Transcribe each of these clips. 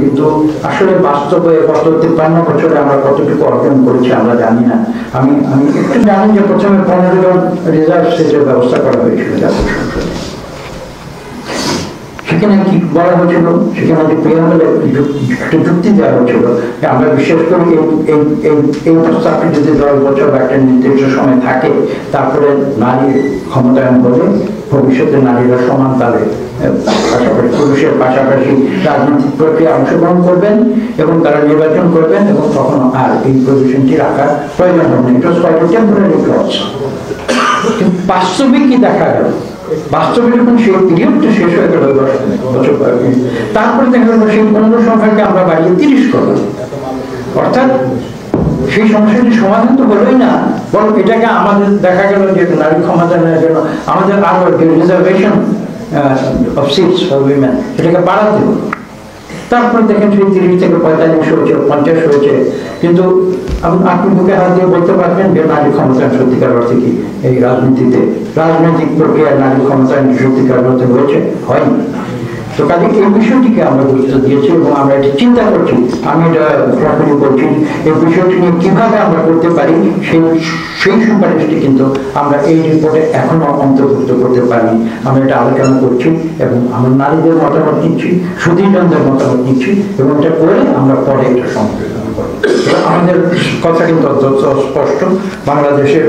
কিন্তু আসলে বাস্তবে গত 53 বছরে আমরা কতটুকু অর্জন করেছি আমরা জানি না। আমি একটু জানি যে প্রথমে 15 জন রিজার্ভ সিটের ব্যবস্থা করা হয়েছিল জাতীয় সংসদে। সেখানে কি বলা হয়েছিল, সেখানে যে প্রিয়াম্বলে একটা যুক্তি দেওয়া হয়েছিল যে আমরা বিশেষ করে এই প্রস্তাবটি যদি 10 বছর বা একটা নির্দিষ্ট সময় থাকে, তারপরে নারীর ক্ষমতায়ন হলে ভবিষ্যতে নারীরা সমান তালে পাশাপাশি পুরুষের পাশাপাশি রাজনৈতিক প্রক্রিয়া অংশগ্রহণ করবেন এবং তারা নির্বাচন করবেন, এবং তখন আর এই পজিশনটি রাখার প্রয়োজন হবে না। Temporary clause. কিন্তু বাস্তবে কি দেখা গেল, বাস্তবে যখন সেই পিরিয়ডটা শেষ হয়ে গেল 10 বছর, তারপরে দেখা গেল সেই 15 সংখ্যাকে আমরা বাড়িয়ে 30 করলাম। অর্থাৎ সেই সমস্যাটি সমাধান তো হলোই না, বরং এটাকে আমাদের দেখা গেল যে নারী ক্ষমতায়নের জন্য আমাদের আরো reservation of seats for women এটাকে বাড়াতে হবে। তারপরে দেখেন সেই 30 থেকে 45 হয়েছে, 50 হয়েছে। কিন্তু আপনি বুকে হাত দিয়ে বলতে পারবেন যে নারী ক্ষমতায়ন সত্যিকার অর্থে কি এই রাজনীতিতে রাজনৈতিক প্রক্রিয়ায় নারী ক্ষমতায়ন সত্যিকার অর্থে হয়েছে? হয়নি। তো কাজে এই বিষয়টিকে আমরা গুরুত্ব দিয়েছি এবং আমরা এটি চিন্তা করছি। আমি এটা সরাসরি বলছি, এই বিষয়টি নিয়ে কিভাবে আমরা করতে পারি সেই সুপারিশটি কিন্তু আমরা এই রিপোর্টে এখনো অন্তর্ভুক্ত করতে পারিনি। আমরা এটা আলোচনা করছি এবং আমরা নারীদের মতামত নিচ্ছি, সুধীরজনদের মতামত নিচ্ছি, এবং এটা করে আমরা পরে এটা সংশোধন করব। আমাদের কথা কিন্তু অত্যন্ত স্পষ্ট। বাংলাদেশের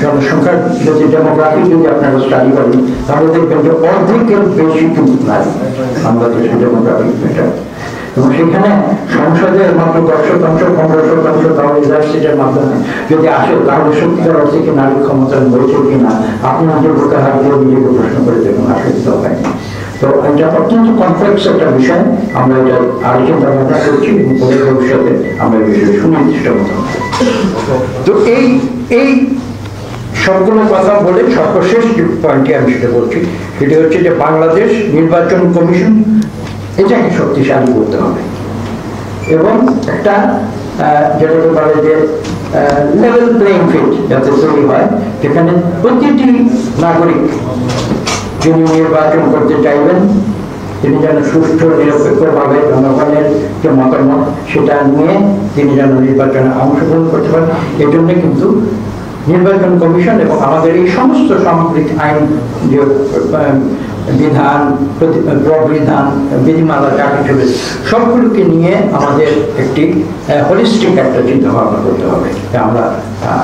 জনসংখ্যার যদি ডেমোগ্রাফি যদি আপনারা স্টাডি করেন, তাহলে দেখবেন যে অর্ধেকের বেশি কিন্তু নারী বাংলাদেশের ডেমোগ্রাফি এটা। এবং সেখানে সংসদের মাত্র 10%, 15%, তাহলে রিজার্ভ সিটের মাধ্যমে যদি আসে, তাহলে সত্যিকার অর্থে কি নারী ক্ষমতায়ন হয়েছে কিনা আপনি নিজের বুকে হাত দিয়ে নিজেকে প্রশ্ন করে দেখুন, আসলে তো হয়নি। তো এটা অত্যন্ত কমপ্লেক্স একটা বিষয়। আমরা এটা আরো চিন্তা ভাবনা করছি এবং পরে ভবিষ্যতে আমরা এই বিষয়ে সুনির্দিষ্ট মতো। তো এই সবগুলো কথা বলে সর্বশেষ যে পয়েন্টটি আমি সেটা বলছি, সেটা হচ্ছে যে বাংলাদেশ নির্বাচন কমিশন এটাকে শক্তিশালী করতে হবে এবং একটা যেটাকে বলে যে লেভেল প্লেইং ফিল্ড যাতে তৈরি হয়, যেখানে প্রতিটি নাগরিক যিনি নির্বাচন করতে চাইবেন তিনি যেন সুষ্ঠু নিরপেক্ষভাবে জনগণের যে মতামত সেটা নিয়ে তিনি যেন নির্বাচনে অংশগ্রহণ করতে পারেন। এই জন্য কিন্তু নির্বাচন কমিশন এবং আমাদের এই সমস্ত সামগ্রিক আইন যে বিধান, প্রবিধান, বিধিমালা যা কিছু সবগুলোকে নিয়ে আমাদের একটি হোলিস্টিক একটা চিন্তা ভাবনা করতে হবে। আমরা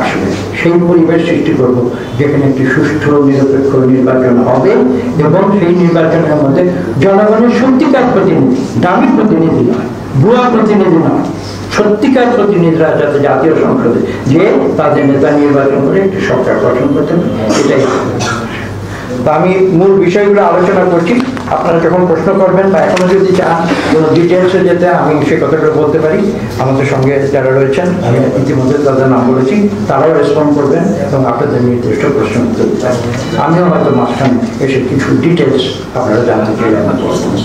আসলে সেই পরিবেশ সৃষ্টি করব যেখানে একটি সুষ্ঠু নিরপেক্ষ নির্বাচন হবে এবং সেই নির্বাচনের মধ্যে জনগণের সত্যিকার প্রতিনিধি, দামি প্রতিনিধি নয়, ভুয়া প্রতিনিধি নয়, সত্যিকার প্রতিনিধিরা যাতে জাতীয় সংসদে যে তাদের নেতা নির্বাচন করে একটি সরকার গঠন করতে হবে, এটাই। তা আমি মূল বিষয়গুলো আলোচনা করছি। আপনারা যখন প্রশ্ন করবেন বা এখনো যদি চান কোনো ডিটেলসে যেতে, আমি সে কথাটা বলতে পারি। আমাদের সঙ্গে যারা রয়েছেন, আমি ইতিমধ্যে তাদের নাম বলেছি, তারাও রেসপন্ড করবেন এবং আপনাদের নির্দিষ্ট প্রশ্ন উত্তর দিতে। আমিও হয়তো মাঝখানে এসে কিছু ডিটেলস আপনারা জানতে চাইলে আমার ধন্যবাদ।